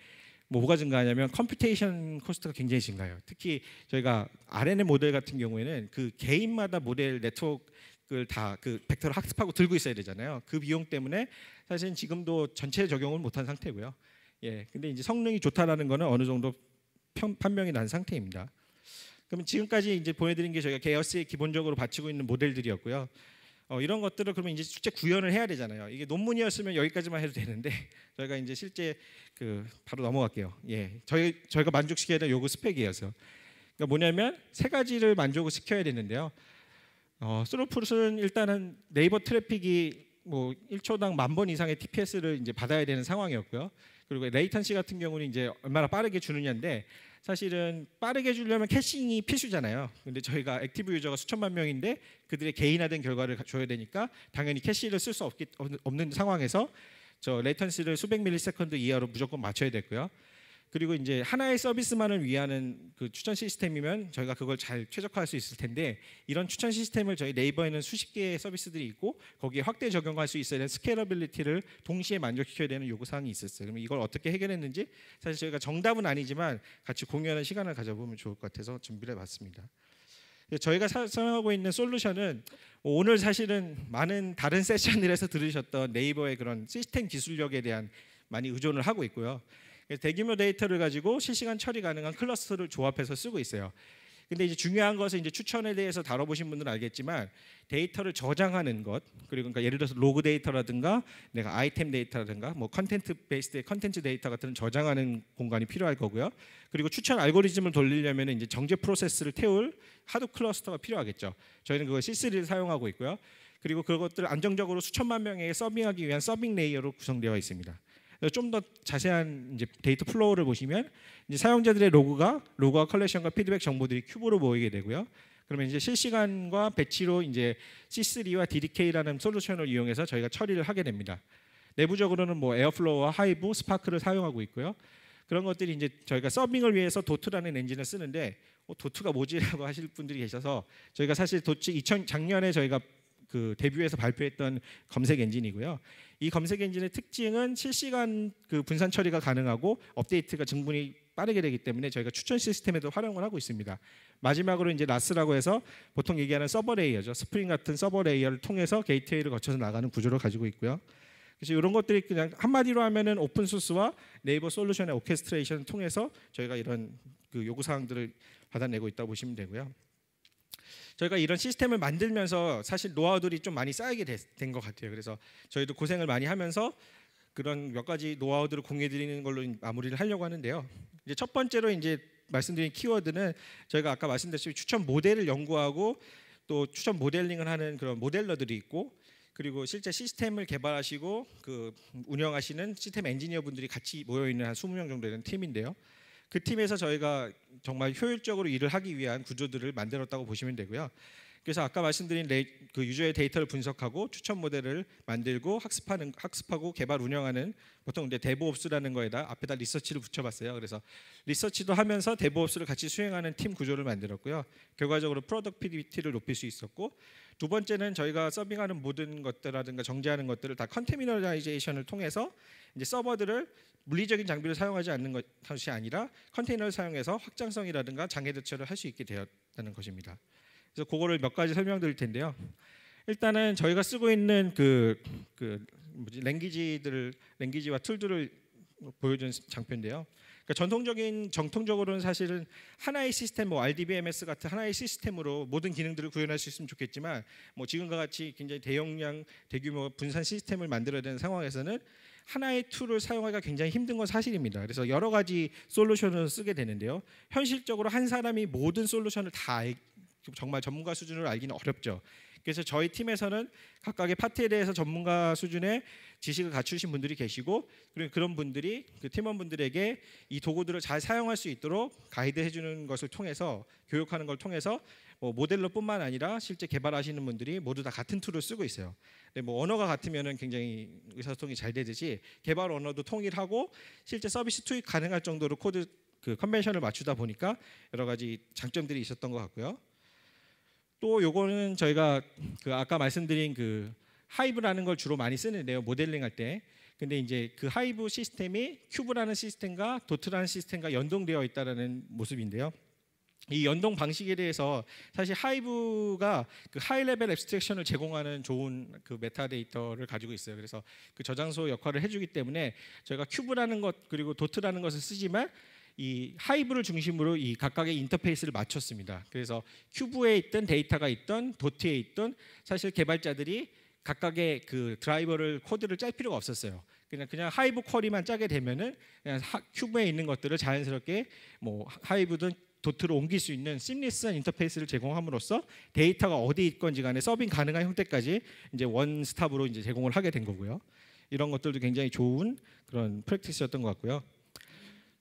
S1: 뭐가 증가하냐면 컴퓨테이션 코스트가 굉장히 증가해요. 특히 저희가 RNN 모델 같은 경우에는 그 개인마다 모델 네트워크를 다 그 벡터를 학습하고 들고 있어야 되잖아요. 그 비용 때문에 사실은 지금도 전체 적용을 못한 상태고요. 예, 근데 이제 성능이 좋다라는 거는 어느 정도 판명이 난 상태입니다. 그러면 지금까지 이제 보내드린 게 저희가 게어스에 기본적으로 바치고 있는 모델들이었고요. 이런 것들을 그러면 이제 실제 구현을 해야 되잖아요. 이게 논문이었으면 여기까지만 해도 되는데 저희가 이제 실제 바로 넘어갈게요. 예, 저희가 만족시켜야 될 요구 스펙이어서 그러니까 뭐냐면 세 가지를 만족을 시켜야 되는데요. 스루풋은 일단은 네이버 트래픽이 뭐 1초당 10,000번 이상의 TPS를 이제 받아야 되는 상황이었고요. 그리고 레이턴시 같은 경우는 이제 얼마나 빠르게 주느냐인데 사실은 빠르게 주려면 캐싱이 필수잖아요. 근데 저희가 액티브 유저가 수천만 명인데 그들의 개인화된 결과를 줘야 되니까 당연히 캐시를 쓸 수 없는 상황에서 저 레이턴시를 수백 밀리세컨드 이하로 무조건 맞춰야 됐고요. 그리고 이제 하나의 서비스만을 위하는 그 추천 시스템이면 저희가 그걸 잘 최적화할 수 있을 텐데 이런 추천 시스템을 저희 네이버에는 수십 개의 서비스들이 있고 거기에 확대 적용할 수 있어야 되는 스케일러빌리티를 동시에 만족시켜야 되는 요구사항이 있었어요. 그러면 이걸 어떻게 해결했는지 사실 저희가 정답은 아니지만 같이 공유하는 시간을 가져보면 좋을 것 같아서 준비를 해봤습니다. 저희가 사용하고 있는 솔루션은 오늘 사실은 많은 다른 세션들에서 들으셨던 네이버의 그런 시스템 기술력에 대한 많이 의존을 하고 있고요. 대규모 데이터를 가지고 실시간 처리 가능한 클러스터를 조합해서 쓰고 있어요. 근데 이제 중요한 것은 이제 추천에 대해서 다뤄보신 분들은 알겠지만 데이터를 저장하는 것, 그리고 그러니까 예를 들어서 로그 데이터라든가 내가 아이템 데이터라든가 뭐 컨텐츠 베이스의 컨텐츠 데이터 같은 저장하는 공간이 필요할 거고요. 그리고 추천 알고리즘을 돌리려면 이제 정제 프로세스를 태울 하드 클러스터가 필요하겠죠. 저희는 그거 C3를 사용하고 있고요. 그리고 그것들을 안정적으로 수천만 명에게 서빙하기 위한 서빙 레이어로 구성되어 있습니다. 좀 더 자세한 이제 데이터 플로우를 보시면 이제 사용자들의 로그와 컬렉션과 피드백 정보들이 큐브로 모이게 되고요. 그러면 이제 실시간과 배치로 이제 C3와 DDK라는 솔루션을 이용해서 저희가 처리를 하게 됩니다. 내부적으로는 뭐 에어플로우와 하이브, 스파크를 사용하고 있고요. 그런 것들이 이제 저희가 서빙을 위해서 도트라는 엔진을 쓰는데 도트가 뭐지라고 하실 분들이 계셔서 저희가 사실 작년에 저희가 그 데뷔해서 발표했던 검색 엔진이고요. 이 검색 엔진의 특징은 실시간 그 분산 처리가 가능하고 업데이트가 충분히 빠르게 되기 때문에 저희가 추천 시스템에도 활용을 하고 있습니다. 마지막으로 이제 라스라고 해서 보통 얘기하는 서버 레이어죠. 스프링 같은 서버 레이어를 통해서 게이트웨이를 거쳐서 나가는 구조를 가지고 있고요. 그래서 이런 것들이 그냥 한마디로 하면은 오픈 소스와 네이버 솔루션의 오케스트레이션을 통해서 저희가 이런 그 요구 사항들을 받아내고 있다고 보시면 되고요. 저희가 이런 시스템을 만들면서 사실 노하우들이 좀 많이 쌓이게 된 것 같아요. 그래서 저희도 고생을 많이 하면서 그런 몇 가지 노하우들을 공유해드리는 걸로 마무리를 하려고 하는데요. 이제 첫 번째로 이제 말씀드린 키워드는 저희가 아까 말씀드렸듯이 추천 모델을 연구하고 또 추천 모델링을 하는 그런 모델러들이 있고 그리고 실제 시스템을 개발하시고 그 운영하시는 시스템 엔지니어 분들이 같이 모여 있는 한 20명 정도 되는 팀인데요. 그 팀에서 저희가 정말 효율적으로 일을 하기 위한 구조들을 만들었다고 보시면 되고요. 그래서 아까 말씀드린 그 유저의 데이터를 분석하고 추천 모델을 만들고 학습하고 개발 운영하는 보통 이제 데브옵스라는 거에다 앞에다 리서치를 붙여봤어요. 그래서 리서치도 하면서 데브옵스를 같이 수행하는 팀 구조를 만들었고요. 결과적으로 프로덕티비티를 높일 수 있었고 두 번째는 저희가 서빙하는 모든 것들이라든가 정제하는 것들을 다 컨테이너라이제이션을 통해서 이제 서버들을 물리적인 장비를 사용하지 않는 것이 아니라 컨테이너를 사용해서 확장성이라든가 장애 대처를 할 수 있게 되었다는 것입니다. 그래서 그거를 몇 가지 설명드릴 텐데요. 일단은 저희가 쓰고 있는 랭귀지와 툴들을 보여준 장표인데요. 그러니까 정통적으로는 사실은 하나의 시스템, 뭐 RDBMS 같은 하나의 시스템으로 모든 기능들을 구현할 수 있으면 좋겠지만, 뭐 지금과 같이 굉장히 대용량, 대규모 분산 시스템을 만들어야 되는 상황에서는 하나의 툴을 사용하기가 굉장히 힘든 건 사실입니다. 그래서 여러 가지 솔루션을 쓰게 되는데요. 현실적으로 한 사람이 모든 솔루션을 다 정말 전문가 수준으로 알기는 어렵죠. 그래서 저희 팀에서는 각각의 파트에 대해서 전문가 수준의 지식을 갖추신 분들이 계시고 그리고 그런 분들이 그 팀원분들에게 이 도구들을 잘 사용할 수 있도록 가이드해 주는 것을 통해서 교육하는 걸 통해서 뭐 모델러뿐만 아니라 실제 개발하시는 분들이 모두 다 같은 툴을 쓰고 있어요. 근데 뭐 언어가 같으면은 굉장히 의사소통이 잘 되듯이 개발 언어도 통일하고 실제 서비스 투입 가능할 정도로 코드 그 컨벤션을 맞추다 보니까 여러 가지 장점들이 있었던 것 같고요. 또 요거는 저희가 그 아까 말씀드린 그 하이브라는 걸 주로 많이 쓰는데요. 모델링 할 때. 근데 이제 그 하이브 시스템이 큐브라는 시스템과 도트라는 시스템과 연동되어 있다라는 모습인데요. 이 연동 방식에 대해서 사실 하이브가 그 하이 레벨 앱스트랙션을 제공하는 좋은 그 메타데이터를 가지고 있어요. 그래서 그 저장소 역할을 해주기 때문에 저희가 큐브라는 것 그리고 도트라는 것을 쓰지만 이 하이브를 중심으로 이 각각의 인터페이스를 맞췄습니다. 그래서 큐브에 있던 데이터가 있던 도트에 있던 사실 개발자들이 각각의 그 드라이버를 코드를 짤 필요가 없었어요. 그냥 하이브 쿼리만 짜게 되면은 그냥 큐브에 있는 것들을 자연스럽게 뭐 하이브든 도트로 옮길 수 있는 심리스한 인터페이스를 제공함으로써 데이터가 어디 있건지 간에 서빙 가능한 형태까지 이제 원 스탑으로 이제 제공을 하게 된 거고요. 이런 것들도 굉장히 좋은 그런 프랙티스였던 것 같고요.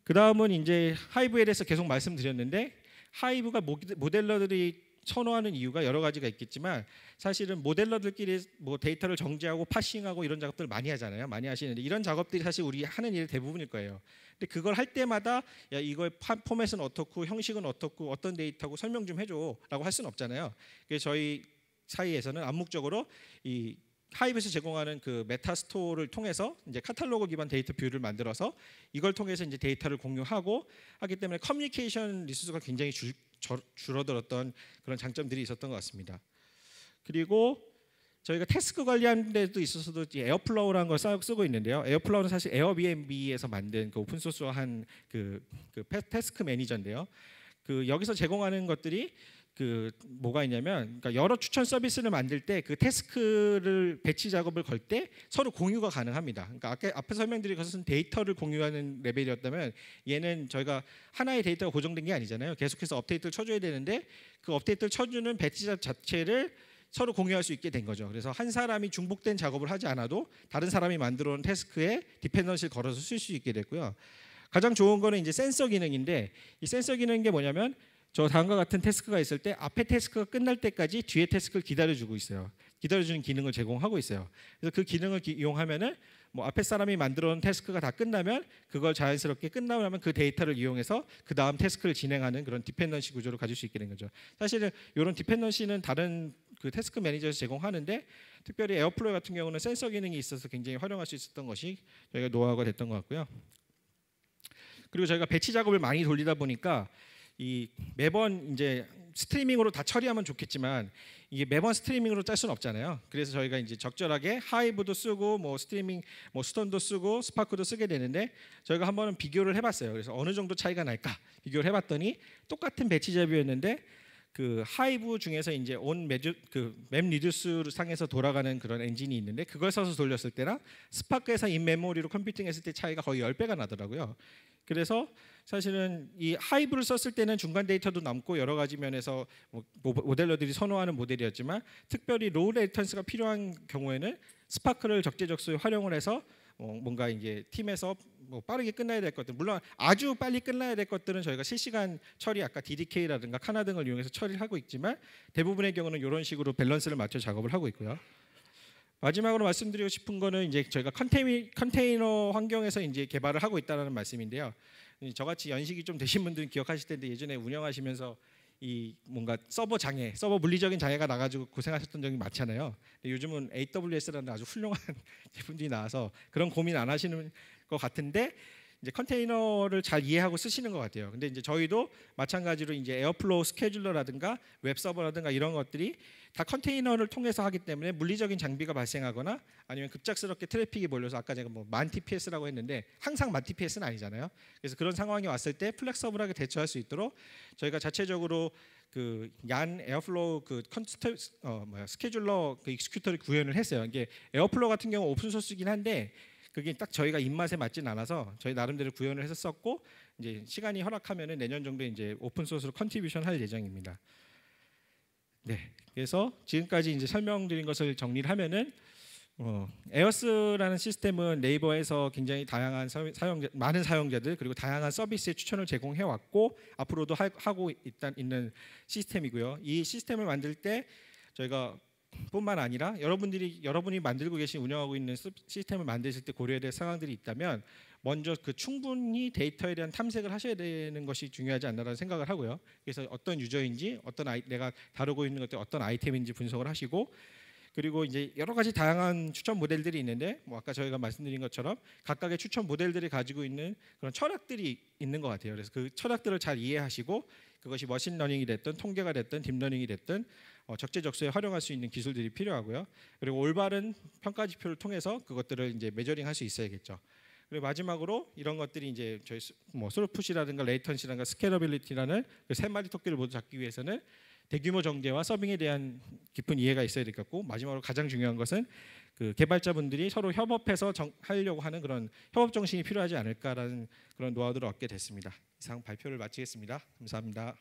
S1: 그 다음은 이제 하이브에 대해서 계속 말씀드렸는데 하이브가 모델러들이 선호하는 이유가 여러 가지가 있겠지만 사실은 모델러들끼리 뭐 데이터를 정제하고 파싱하고 이런 작업들을 많이 하잖아요. 많이 하시는데 이런 작업들이 사실 우리 하는 일 대부분일 거예요. 근데 그걸 할 때마다 야 이거의 포맷은 어떻고 형식은 어떻고 어떤 데이터고 설명 좀 해줘라고 할 수는 없잖아요. 그래서 저희 사이에서는 암묵적으로 이 하이브에서 제공하는 그 메타스토어를 통해서 이제 카탈로그 기반 데이터 뷰를 만들어서 이걸 통해서 이제 데이터를 공유하고 하기 때문에 커뮤니케이션 리소스가 굉장히 줄어들었던 그런 장점들이 있었던 것 같습니다. 그리고 저희가 태스크 관리하는 데도 있어서도 에어플로우라는 걸 쓰고 있는데요. 에어플로우는 사실 에어비앤비에서 만든 그 오픈 소스한 그 태스크 매니저인데요. 그 여기서 제공하는 것들이 그 뭐가 있냐면, 그러니까 여러 추천 서비스를 만들 때 그 태스크를 배치 작업을 걸 때 서로 공유가 가능합니다. 그러니까 앞에 설명드린 것은 데이터를 공유하는 레벨이었다면, 얘는 저희가 하나의 데이터가 고정된 게 아니잖아요. 계속해서 업데이트를 쳐줘야 되는데 그 업데이트를 쳐주는 배치 자체를 서로 공유할 수 있게 된 거죠. 그래서 한 사람이 중복된 작업을 하지 않아도 다른 사람이 만들어 온 태스크에 디펜던시를 걸어서 쓸 수 있게 됐고요. 가장 좋은 거는 이제 센서 기능인데, 이 센서 기능인 게 뭐냐면, 저 다음과 같은 태스크가 있을 때 앞에 태스크가 끝날 때까지 뒤에 태스크를 기다려주고 있어요. 기다려주는 기능을 제공하고 있어요. 그래서 그 기능을 이용하면은 뭐 앞에 사람이 만들어놓은 태스크가 다 끝나면 그걸 자연스럽게 끝나고 나면 그 데이터를 이용해서 그 다음 태스크를 진행하는 그런 디펜던시 구조를 가질 수 있게 된 거죠. 사실은 이런 디펜던시는 다른 그 태스크 매니저에서 제공하는데, 특별히 에어플로우 같은 경우는 센서 기능이 있어서 굉장히 활용할 수 있었던 것이 저희가 노하우가 됐던 것 같고요. 그리고 저희가 배치 작업을 많이 돌리다 보니까 이 매번 이제 스트리밍으로 다 처리하면 좋겠지만 이게 매번 스트리밍으로 짤 수는 없잖아요. 그래서 저희가 이제 적절하게 하이브도 쓰고 뭐 스트리밍 뭐 스톤도 쓰고 스파크도 쓰게 되는데, 저희가 한번은 비교를 해봤어요. 그래서 어느 정도 차이가 날까 비교를 해봤더니 똑같은 배치 잡이었는데 그 하이브 중에서 이제 맵 리듀스 상에서 돌아가는 그런 엔진이 있는데, 그걸 써서 돌렸을 때랑 스파크에서 인메모리로 컴퓨팅했을 때 차이가 거의 10배가 나더라고요. 그래서 사실은 이 하이브를 썼을 때는 중간 데이터도 남고 여러 가지 면에서 모델러들이 선호하는 모델이었지만, 특별히 로우 레이턴스가 필요한 경우에는 스파크를 적재적소에 활용을 해서 뭔가 이제 팀에서 뭐 빠르게 끝나야 될 것들, 물론 아주 빨리 끝나야 될 것들은 저희가 실시간 처리, 아까 DDK라든가 카나 등을 이용해서 처리를 하고 있지만, 대부분의 경우는 이런 식으로 밸런스를 맞춰 작업을 하고 있고요. 마지막으로 말씀드리고 싶은 거는 이제 저희가 컨테이너 환경에서 이제 개발을 하고 있다는 말씀인데요. 저같이 연식이 좀 되신 분들은 기억하실 텐데, 예전에 운영하시면서 이 뭔가 서버 물리적인 장애가 나가지고 고생하셨던 적이 많잖아요. 근데 요즘은 AWS라는 아주 훌륭한 제품들이 나와서 그런 고민 안 하시는 것 같은데, 이제 컨테이너를 잘 이해하고 쓰시는 것 같아요. 근데 이제 저희도 마찬가지로 이제 에어플로우 스케줄러라든가 웹 서버라든가 이런 것들이 다 컨테이너를 통해서 하기 때문에 물리적인 장비가 발생하거나 아니면 급작스럽게 트래픽이 몰려서, 아까 제가 뭐 만 TPS라고 했는데 항상 만 TPS는 아니잖아요. 그래서 그런 상황이 왔을 때 플렉서블하게 대처할 수 있도록 저희가 자체적으로 그 얀 에어플로우 그 스케줄러 그 익스큐터를 구현을 했어요. 이게 에어플로우 같은 경우 오픈 소스이긴 한데 그게 딱 저희가 입맛에 맞진 않아서 저희 나름대로 구현을 해서 썼고, 이제 시간이 허락하면은 내년 정도에 이제 오픈 소스로 컨트리뷰션 할 예정입니다. 네, 그래서 지금까지 이제 설명드린 것을 정리를 하면은 에어스라는 시스템은 네이버에서 굉장히 다양한 많은 사용자들 그리고 다양한 서비스의 추천을 제공해 왔고 앞으로도 하고 있는 시스템이고요. 이 시스템을 만들 때 저희가 뿐만 아니라 여러분이 만들고 계신 운영하고 있는 시스템을 만드실 때 고려해야 될 상황들이 있다면, 먼저 그 충분히 데이터에 대한 탐색을 하셔야 되는 것이 중요하지 않나라는 생각을 하고요. 그래서 어떤 유저인지, 내가 다루고 있는 것들 어떤 아이템인지 분석을 하시고, 그리고 이제 여러 가지 다양한 추천 모델들이 있는데, 뭐 아까 저희가 말씀드린 것처럼 각각의 추천 모델들이 가지고 있는 그런 철학들이 있는 것 같아요. 그래서 그 철학들을 잘 이해하시고, 그것이 머신러닝이 됐든 통계가 됐든 딥러닝이 됐든 적재적소에 활용할 수 있는 기술들이 필요하고요. 그리고 올바른 평가 지표를 통해서 그것들을 이제 메저링할 수 있어야겠죠. 그리고 마지막으로 이런 것들이 이제 저희 뭐 스루풋이라든가 레이턴시라든가 스케일러빌리티라는 그 세 마리 토끼를 모두 잡기 위해서는 대규모 전개와 서빙에 대한 깊은 이해가 있어야 되겠고, 마지막으로 가장 중요한 것은 그 개발자분들이 서로 협업해서 하려고 하는 그런 협업 정신이 필요하지 않을까라는 그런 노하우를 얻게 됐습니다. 이상 발표를 마치겠습니다. 감사합니다.